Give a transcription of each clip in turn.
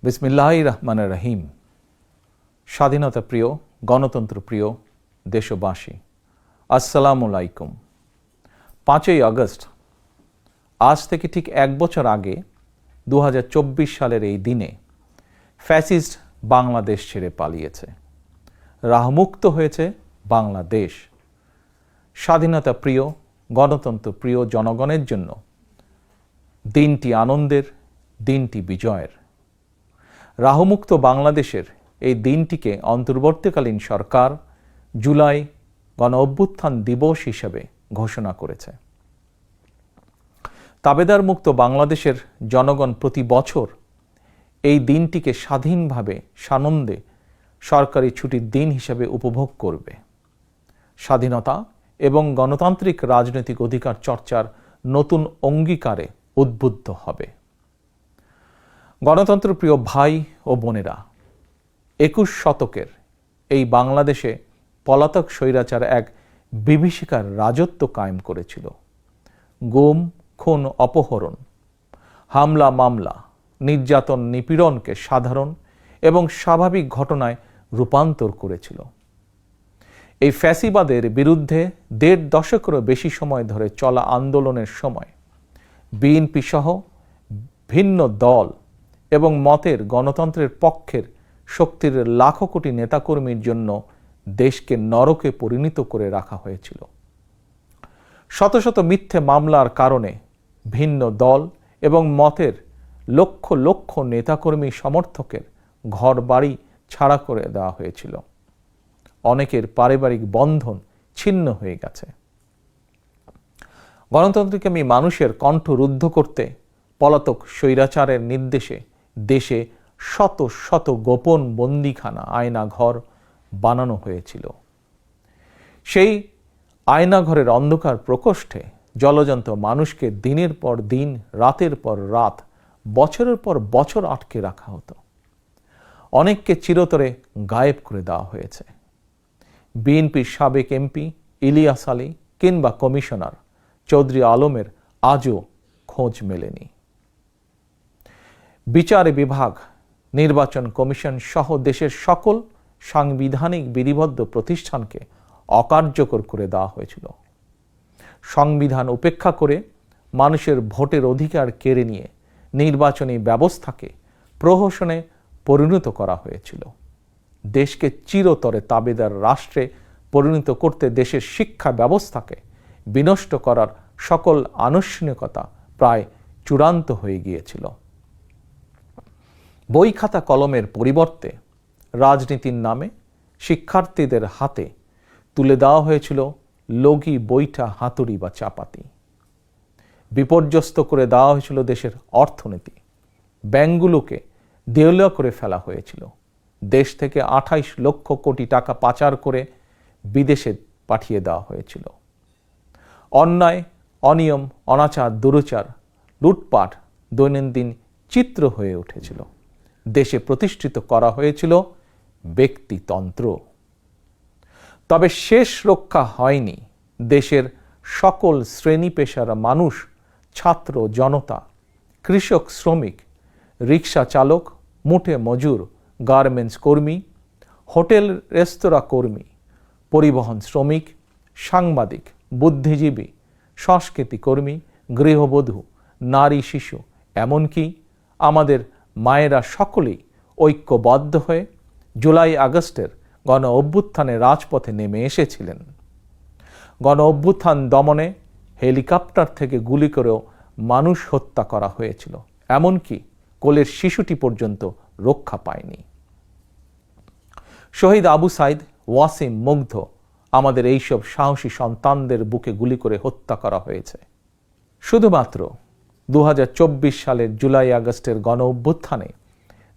বিসমিল্লাহির রহমানির রহিম। স্বাধীনতা প্রিয়, গণতন্ত্র প্রিয় দেশবাসী, আসসালামু আলাইকুম। 5ই আগস্ট, আজ থেকে ঠিক 1 বছর আগে 2024 সালের এই দিনে ফ্যাসিস্ট বাংলাদেশ ছেড়ে পালিয়েছে। রাহমুক্ত হয়েছে বাংলাদেশ। স্বাধীনতা প্রিয়, গণতন্ত্র প্রিয় জনগণের জন্য দিনটি আনন্দের, দিনটি বিজয়ের। রাহমুক্ত বাংলাদেশের এই দিনটিকে অন্তর্বর্তীকালীন সরকার জুলাই গণ অভ্যুত্থান দিবস হিসেবে ঘোষণা করেছে। তাবেদার মুক্ত বাংলাদেশের জনগণ প্রতি বছর এই দিনটিকে স্বাধীনভাবে সানন্দে সরকারি ছুটির দিন হিসেবে উপভোগ করবে। স্বাধীনতা এবং গণতান্ত্রিক রাজনৈতিক অধিকার চর্চার নতুন অঙ্গীকারে উদ্বুদ্ধ হবে। গণতন্ত্র প্রিয় ভাই ও বোনেরা, 21 শতকের এই বাংলাদেশে পলাতক স্বৈরাচার এক বিভীষিকার রাজত্ব কায়েম করেছিল। গুম, খুন, অপহরণ, হামলা, মামলা, নির্যাতন, নিপীড়নকে সাধারণ এবং স্বাভাবিক ঘটনায় রূপান্তর করেছিল। এই ফ্যাসিবাদের বিরুদ্ধে 1.5 দশকেরও বেশি সময় ধরে চলা আন্দোলনের সময় বিএনপি সহ ভিন্ন দল এবং মতের গণতন্ত্রের পক্ষের শক্তির লাখো কোটি নেতাকর্মীর জন্য দেশকে নরকে পরিণত করে রাখা হয়েছিল। শত শত মিথ্যে মামলার কারণে ভিন্ন দল এবং মতের লক্ষ লক্ষ নেতাকর্মী সমর্থকের ঘরবাড়ি ছাড়া করে দেওয়া হয়েছিল। অনেকের পারিবারিক বন্ধন ছিন্ন হয়ে গেছে। গণতন্ত্রকামী মানুষের কণ্ঠ রুদ্ধ করতে পলাতক স্বৈরাচারের নির্দেশে দেশে শত শত গোপন বন্দিখানা, আয়নাঘর বানানো হয়েছিল। সেই আয়নাঘরের অন্ধকার প্রকোষ্ঠে জলজন্ত মানুষকে দিনের পর দিন, রাতের পর রাত, বছরের পর বছর আটকে রাখা হতো। অনেককে চিরতরে গায়েব করে দেওয়া হয়েছে। বিএনপির সাবেক এমপি ইলিয়াস আলী কিংবা কমিশনার চৌধুরী আলমের আজও খোঁজ মেলেনি। বিচার বিভাগ, নির্বাচন কমিশন সহ দেশের সকল সাংবিধানিক বিধিবদ্ধ প্রতিষ্ঠানকে অকার্যকর করে দেওয়া হয়েছিল। সংবিধান উপেক্ষা করে মানুষের ভোটের অধিকার কেড়ে নিয়ে নির্বাচনী ব্যবস্থাকে প্রহসনে পরিণত করা হয়েছিল। দেশকে চিরতরে তাবেদার রাষ্ট্রে পরিণত করতে দেশের শিক্ষা ব্যবস্থাকে বিনষ্ট করার সকল আনুষ্ঠানিকতা প্রায় চূড়ান্ত হয়ে গিয়েছিল। বই খাতা কলমের পরিবর্তে রাজনীতির নামে শিক্ষার্থীদের হাতে তুলে দেওয়া হয়েছিল লগি, বৈঠা, হাতুড়ি বা চাপাতি। বিপর্যস্ত করে দেওয়া হয়েছিল দেশের অর্থনীতি। ব্যাংকগুলোকে দেউলিয়া করে ফেলা হয়েছিল। দেশ থেকে 28 লক্ষ কোটি টাকা পাচার করে বিদেশে পাঠিয়ে দেওয়া হয়েছিল। অন্যায়, অনিয়ম, অনাচার, দুরাচার, লুটপাট দৈনন্দিন চিত্র হয়ে উঠেছিল। দেশে প্রতিষ্ঠিত করা হয়েছিল ব্যক্তিতন্ত্র। তবে শেষ রক্ষা হয়নি দেশের সকল শ্রেণী পেশার মানুষ, ছাত্র জনতা, কৃষক, শ্রমিক, রিক্সা চালক, মুঠে মজুর, গার্মেন্টস কর্মী, হোটেল রেস্তোরাঁ কর্মী, পরিবহন শ্রমিক, সাংবাদিক, বুদ্ধিজীবী, সংস্কৃতি কর্মী, গৃহবধূ, নারী, শিশু, এমনকি আমাদের মায়েরা সকলেই ঐক্যবদ্ধ হয়ে জুলাই আগস্টের গণ অভ্যুত্থানে রাজপথে নেমে এসেছিলেন। গণ অভ্যুত্থান দমনে হেলিকপ্টার থেকে গুলি করেও মানুষ হত্যা করা হয়েছিল। এমনকি কোলের শিশুটি পর্যন্ত রক্ষা পায়নি। শহীদ আবু সাইদ, ওয়াসিম, মুগ্ধ, আমাদের এইসব সাহসী সন্তানদের বুকে গুলি করে হত্যা করা হয়েছে। শুধুমাত্র 2024 সালের জুলাই আগস্টের গণ অভ্যুত্থানে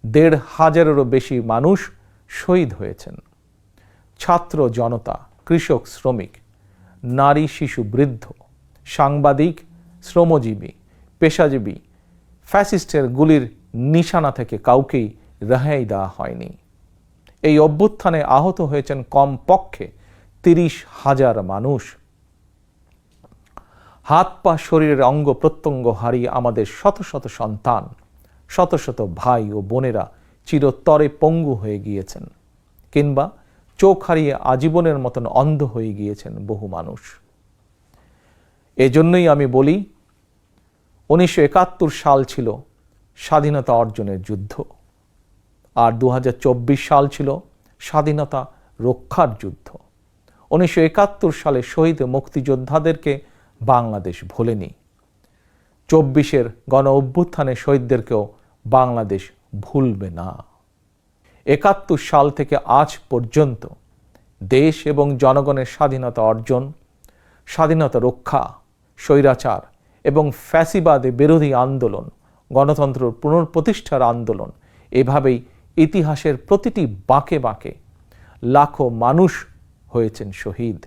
1,500-এরও বেশি মানুষ শহীদ হয়েছেন। ছাত্র জনতা, কৃষক, শ্রমিক, নারী, শিশু, বৃদ্ধ, সাংবাদিক, শ্রমজীবী, পেশাজীবী, ফ্যাসিস্টের গুলির নিশানা থেকে কাউকেই রেহাই দেওয়া হয়নি। এই অভ্যুত্থানে আহত হয়েছেন কমপক্ষে 30,000 মানুষ। হাত পা, শরীরের অঙ্গ প্রত্যঙ্গ হারিয়ে আমাদের শত শত সন্তান, শত শত ভাই ও বোনেরা চিরতরে পঙ্গু হয়ে গিয়েছেন, কিংবা চোখ হারিয়ে আজীবনের মতন অন্ধ হয়ে গিয়েছেন বহু মানুষ। এজন্যই আমি বলি, 1971 সাল ছিল স্বাধীনতা অর্জনের যুদ্ধ, আর 2024 সাল ছিল স্বাধীনতা রক্ষার যুদ্ধ। 1971 সালে শহীদ মুক্তিযোদ্ধাদেরকে বাংলাদেশ ভোলেনি। 24-এর গণ অভ্যুত্থানে শহীদদেরকেও বাংলাদেশ ভুলবে না। 71 সাল থেকে আজ পর্যন্ত দেশ এবং জনগণের স্বাধীনতা অর্জন, স্বাধীনতা রক্ষা, স্বৈরাচার এবং ফ্যাসিবাদ বিরোধী আন্দোলন, গণতন্ত্র পুনঃপ্রতিষ্ঠার আন্দোলন, এভাবেই ইতিহাসের প্রতিটি বাঁকে বাঁকে লাখো মানুষ হয়েছেন শহীদ।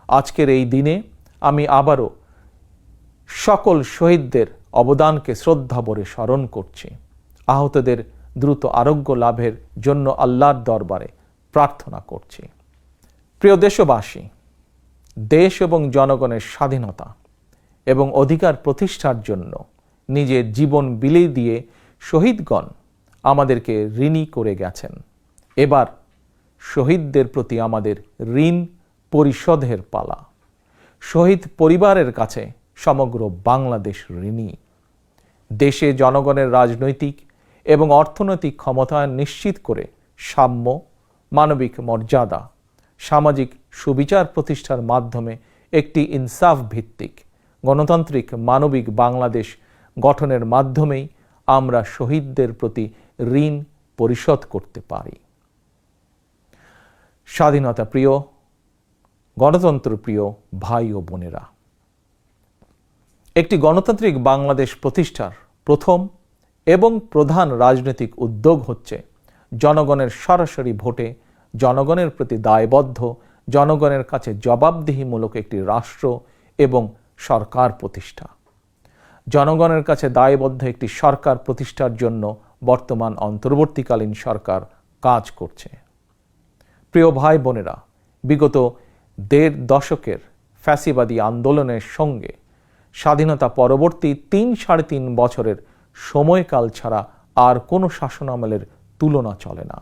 আজকের এই দিনে আমি আবারও সকল শহীদদের অবদানকে শ্রদ্ধাভরে স্মরণ করছি। আহতদের দ্রুত আরোগ্য লাভের জন্য আল্লাহর দরবারে প্রার্থনা করছি। প্রিয় দেশবাসী, দেশ এবং জনগণের স্বাধীনতা এবং অধিকার প্রতিষ্ঠার জন্য নিজের জীবন বিলিয়ে দিয়ে শহীদগণ আমাদেরকে ঋণী করে গেছেন। এবার শহীদদের প্রতি আমাদের ঋণ পরিশোধের পালা। শহীদ পরিবারের কাছে সমগ্র বাংলাদেশ ঋণী। দেশে জনগণের রাজনৈতিক এবং অর্থনৈতিক ক্ষমতায়ন নিশ্চিত করে সাম্য, মানবিক মর্যাদা, সামাজিক সুবিচার প্রতিষ্ঠার মাধ্যমে একটি ইনসাফ ভিত্তিক গণতান্ত্রিক মানবিক বাংলাদেশ গঠনের মাধ্যমেই আমরা শহীদদের প্রতি ঋণ পরিশোধ করতে পারি। স্বাধীনতা প্রিয়, গণতন্ত্র প্রিয় ভাই ও বোনেরা, একটি গণতান্ত্রিক বাংলাদেশ প্রতিষ্ঠার প্রথম এবং প্রধান রাজনৈতিক উদ্যোগ হচ্ছে জনগণের সরাসরি ভোটে জনগণের প্রতি দায়বদ্ধ, জনগণের কাছে জবাবদিহিমূলক একটি রাষ্ট্র এবং সরকার প্রতিষ্ঠা। জনগণের কাছে দায়বদ্ধ একটি সরকার প্রতিষ্ঠার জন্য বর্তমান অন্তর্বর্তীকালীন সরকার কাজ করছে। প্রিয় ভাই বোনেরা, বিগত 1.5 দশকের ফ্যাসিবাদী আন্দোলনের সঙ্গে স্বাধীনতা পরবর্তী 3-3.5 বছরের সময়কাল ছাড়া আর কোনো শাসনামলের তুলনা চলে না।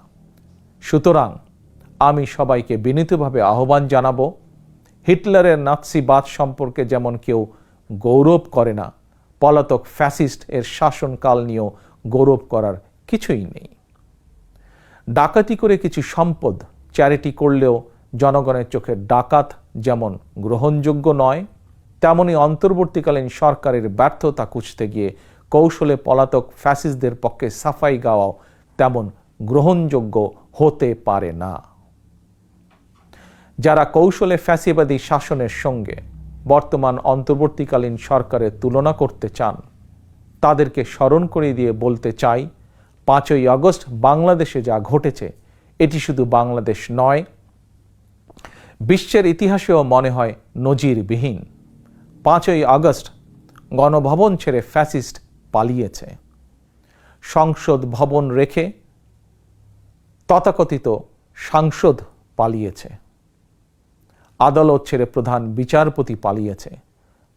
সুতরাং আমি সবাইকে বিনীতভাবে আহ্বান জানাবো, হিটলারের নাৎসিবাদ সম্পর্কে যেমন কেউ গৌরব করে না, পলাতক ফ্যাসিস্ট এর শাসনকাল নিয়েও গৌরব করার কিছুই নেই। ডাকাতি করে কিছু সম্পদ চ্যারিটি করলেও জনগণের চোখে ডাকাত যেমন গ্রহণযোগ্য নয়, তেমনি অন্তর্বর্তীকালীন সরকারের ব্যর্থতা খুঁজতে গিয়ে কৌশলে পলাতক ফ্যাসিস্টদের পক্ষে সাফাই গাওয়াও তেমন গ্রহণযোগ্য হতে পারে না। যারা কৌশলে ফ্যাসিবাদী শাসনের সঙ্গে বর্তমান অন্তর্বর্তীকালীন সরকারের তুলনা করতে চান, তাদেরকে স্মরণ করিয়ে দিয়ে বলতে চাই, 5ই আগস্ট বাংলাদেশে যা ঘটেছে এটি শুধু বাংলাদেশ নয়, বিশ্বের ইতিহাসেও মনে হয় নজিরবিহীন। 5ই আগস্ট গণভবন ছেড়ে ফ্যাসিস্ট পালিয়েছে। সংসদ ভবন রেখে তথাকথিত সাংসদ পালিয়েছে। আদালত ছেড়ে প্রধান বিচারপতি পালিয়েছে।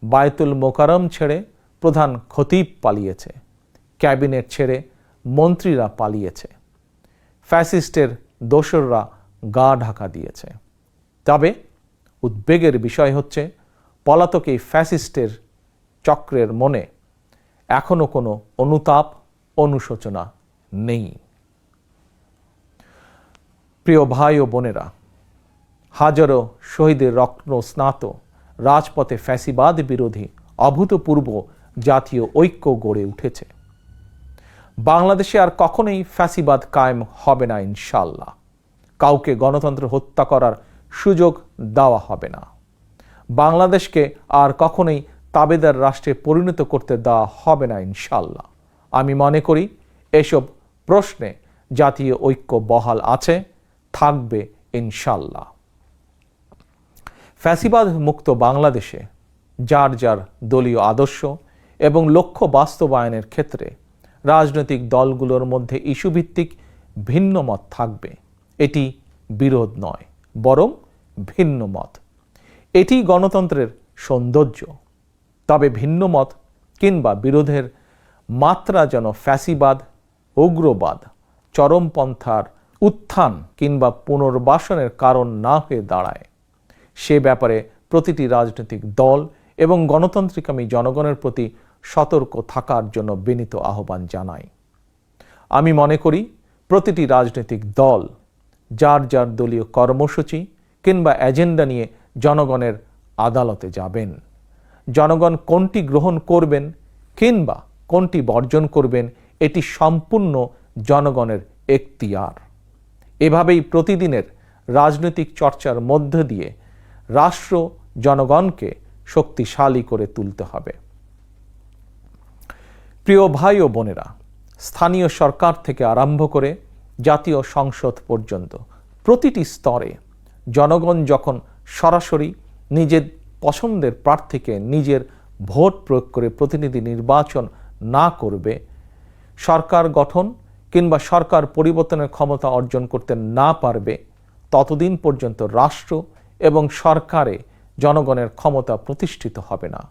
বায়তুল মোকাররম ছেড়ে প্রধান খতিব পালিয়েছে। ক্যাবিনেট ছেড়ে মন্ত্রীরা পালিয়েছে। ফ্যাসিস্টের দোসররা গা ঢাকা দিয়েছে। তবে উদ্বেগের বিষয় হচ্ছে, পলাতক এই ফ্যাসিস্টের চক্রের মনে এখনো কোনো অনুতাপ, অনুশোচনা নেই। প্রিয় ভাই ও বোনেরা, হাজারো শহীদের রক্ত স্নাত রাজপথে ফ্যাসিবাদ বিরোধী অভূতপূর্ব জাতীয় ঐক্য গড়ে উঠেছে। বাংলাদেশে আর কখনোই ফ্যাসিবাদ কায়েম হবে না ইনশাআল্লাহ। কাউকে গণতন্ত্র হত্যা করার সুযোগ দেওয়া হবে না। বাংলাদেশকে আর কখনোই তাবেদার রাষ্ট্রে পরিণত করতে দেওয়া হবে না ইনশাআল্লাহ। আমি মনে করি এসব প্রশ্নে জাতীয় ঐক্য বহাল আছে, থাকবে ইনশাআল্লাহ। ফ্যাসিবাদ মুক্ত বাংলাদেশে যার যার দলীয় আদর্শ এবং লক্ষ্য বাস্তবায়নের ক্ষেত্রে রাজনৈতিক দলগুলোর মধ্যে ইস্যুভিত্তিক ভিন্ন মত থাকবে। এটি বিরোধ নয়, বরং ভিন্ন মত। এটি গণতন্ত্রের সৌন্দর্য। তবে ভিন্ন মত কিংবা বিরোধের মাত্রা যেন ফ্যাসিবাদ, উগ্রবাদ চরমপন্থার উত্থান কিংবা পুনর্বাসনের কারণ না হয়ে দাঁড়ায়, সে ব্যাপারে প্রতিটি রাজনৈতিক দল এবং গণতান্ত্রিকামী জনগণের প্রতি সতর্ক থাকার জন্য বিনীত আহ্বান জানাই। আমি মনে করি প্রতিটি রাজনৈতিক দল যার যার দলীয় কর্মসূচি কিংবা এজেন্ডা নিয়ে জনগণের আদালতে যাবেন। জনগণ কোনটি গ্রহণ করবেন কিংবা কোনটি বর্জন করবেন এটি সম্পূর্ণ জনগণের এখতিয়ার। এভাবেই প্রতিদিনের রাজনৈতিক চর্চার মধ্য দিয়ে রাষ্ট্র জনগণকে শক্তিশালী করে তুলতে হবে। প্রিয় ভাই ও বোনেরা, স্থানীয় সরকার থেকে আরম্ভ করে জাতীয় সংসদ পর্যন্ত প্রতিটি স্তরে জনগণ যখন সরাসরি নিজের পছন্দের প্রার্থীকে নিজের ভোট প্রয়োগ করে প্রতিনিধি নির্বাচন না করবে, সরকার গঠন কিংবা সরকার পরিবর্তনের ক্ষমতা অর্জন করতে না পারবে, ততদিন পর্যন্ত রাষ্ট্র এবং সরকারে জনগণের ক্ষমতা প্রতিষ্ঠিত হবে না।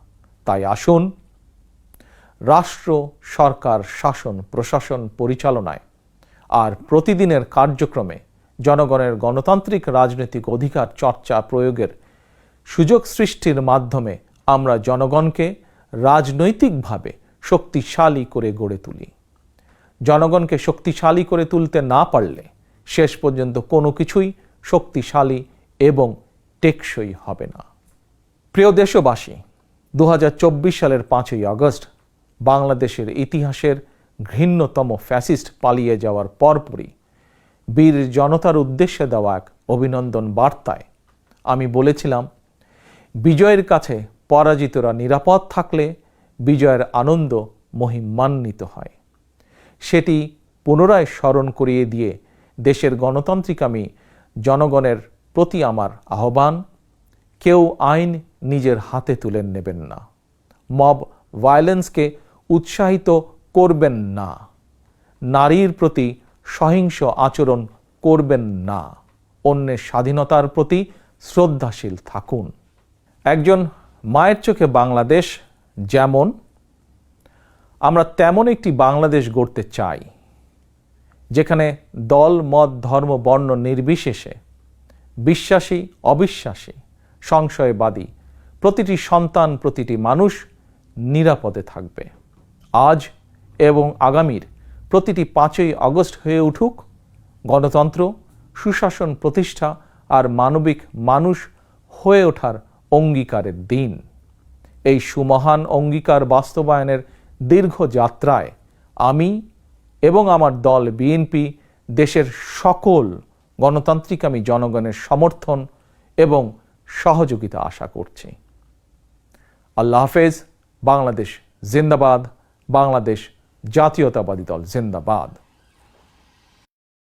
তাই আসুন রাষ্ট্র, সরকার, শাসন, প্রশাসন পরিচালনায় আর প্রতিদিনের কার্যক্রমে জনগণের গণতান্ত্রিক রাজনৈতিক অধিকার চর্চা প্রয়োগের সুযোগ সৃষ্টির মাধ্যমে আমরা জনগণকে রাজনৈতিকভাবে শক্তিশালী করে গড়ে তুলি। জনগণকে শক্তিশালী করে তুলতে না পারলে শেষ পর্যন্ত কোনো কিছুই শক্তিশালী এবং টেকসই হবে না। প্রিয় দেশবাসী, 2024 সালের 5ই আগস্ট বাংলাদেশের ইতিহাসের ঘৃণ্যতম ফ্যাসিস্ট পালিয়ে যাওয়ার পরপরই বীর জনতার উদ্দেশ্যে দেওয়া এক অভিনন্দন বার্তায় আমি বলেছিলাম, বিজয়ের কাছে পরাজিতরা নিরাপদ থাকলে বিজয়ের আনন্দ মহিমান্বিত হয়। সেটি পুনরায় স্মরণ করিয়ে দিয়ে দেশের গণতান্ত্রিকামী জনগণের প্রতি আমার আহ্বান, কেউ আইন নিজের হাতে তুলে নেবেন না, মব ভায়োলেন্সকে উৎসাহিত করবেন না, নারীর প্রতি সহিংস আচরণ করবেন না, অন্যের স্বাধীনতার প্রতি শ্রদ্ধাশীল থাকুন। একজন মায়ের চোখে বাংলাদেশ যেমন, আমরা তেমন একটি বাংলাদেশ গড়তে চাই যেখানে দল, মত, ধর্ম, বর্ণ নির্বিশেষে বিশ্বাসী, অবিশ্বাসী, সংশয়বাদী প্রতিটি সন্তান, প্রতিটি মানুষ নিরাপদে থাকবে। আজ এবং আগামীর প্রতিটি 5ই আগস্ট হয়ে উঠুক গণতন্ত্র, সুশাসন প্রতিষ্ঠা আর মানবিক মানুষ হয়ে ওঠার অঙ্গীকারের দিন। এই সুমহান অঙ্গীকার বাস্তবায়নের দীর্ঘ যাত্রায় আমি এবং আমার দল বিএনপি দেশের সকল গণতান্ত্রিকামী জনগণের সমর্থন এবং সহযোগিতা আশা করছি। আল্লাহ হাফেজ। বাংলাদেশ জিন্দাবাদ। বাংলাদেশ জাতীয়তাবাদী দল জিন্দাবাদ।